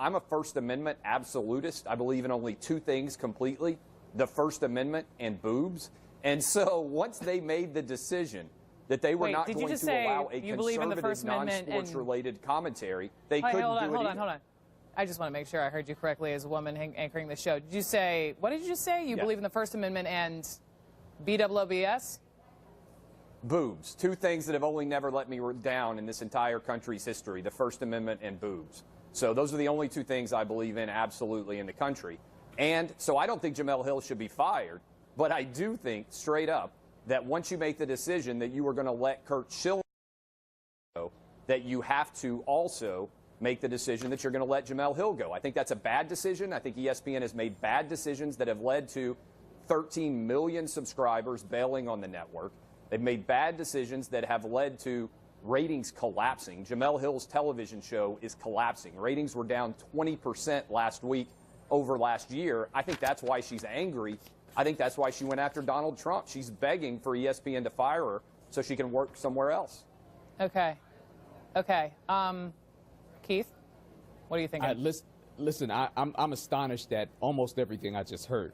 I'm a First Amendment absolutist. I believe in only two things completely, the First Amendment and boobs. And so once they made the decision that they were not going to allow a conservative, non-sports related commentary, they couldn't do it either. Hold on. I just want to make sure I heard you correctly as a woman anchoring the show. Did you say, what did you just say? You believe in the First Amendment and BWBS? Boobs. Two things that have only never let me down in this entire country's history, the First Amendment and boobs. So those are the only two things I believe in absolutely in the country. And so I don't think Jemele Hill should be fired, but I do think, straight up, that once you make the decision that you are going to let Kurt Schilling go, that you have to also make the decision that you're going to let Jemele Hill go. I think that's a bad decision. I think ESPN has made bad decisions that have led to 13 million subscribers bailing on the network. They've made bad decisions that have led to ratings collapsing. Jemele Hill's television show is collapsing. Ratings were down 20% last week over last year. I think that's why she's angry. I think that's why she went after Donald Trump. She's begging for ESPN to fire her so she can work somewhere else. Okay. Keith, what are you thinking? Listen, I'm astonished at almost everything I just heard.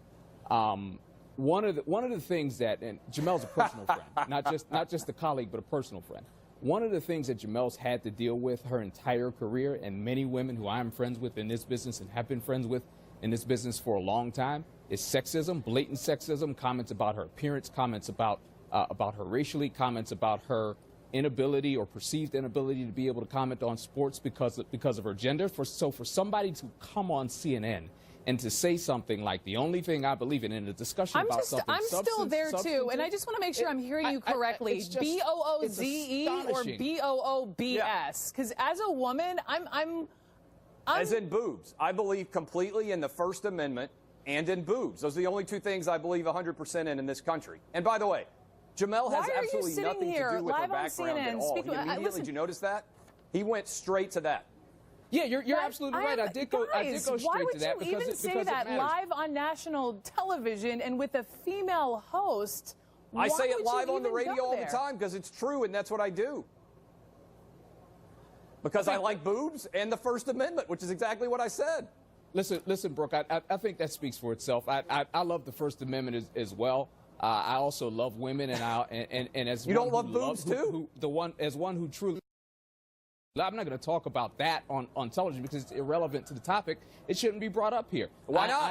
One of the things that, and Jemele's a personal friend, not just a colleague, but a personal friend. One of the things that Jemele's had to deal with her entire career, and many women who I'm friends with in this business and have been friends with in this business for a long time, is sexism, blatant sexism, comments about her appearance, comments about her racially, comments about her inability or perceived inability to be able to comment on sports because of her gender. So for somebody to come on CNN and to say something like the only thing I believe in a discussion about something I'm still there too, and I just want to make sure I'm hearing you correctly. BOOZE or BOOBS? Because as a woman, I'm as in boobs. I believe completely in the First Amendment and in boobs. Those are the only two things I believe 100% in this country. And by the way, Jemele has absolutely nothing to do with her background at all. Did you notice that? He went straight to that. Yeah, you're absolutely right. I did go straight to that because why would you even say that live on national television and with a female host? I say it live on the radio all the time because it's true, and that's what I do. Because I like boobs and the First Amendment, which is exactly what I said. Listen, Brooke, I think that speaks for itself. I love the First Amendment as well. I also love women, and as you don't love boobs too. As one who truly. I'm not going to talk about that on television because it's irrelevant to the topic. It shouldn't be brought up here. Why not?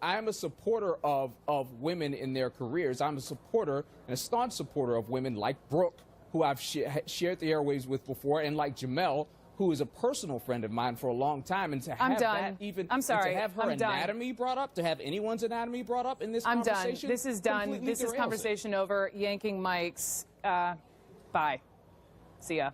I am a supporter of women in their careers. I'm a supporter and a staunch supporter of women like Brooke, who I've shared the airwaves with before, and like Jemele, who is a personal friend of mine for a long time. And to have that even, to have her anatomy brought up, to have anyone's anatomy brought up in this conversation. I'm done. This is done. This is conversation over. Yanking mics. Bye. See ya.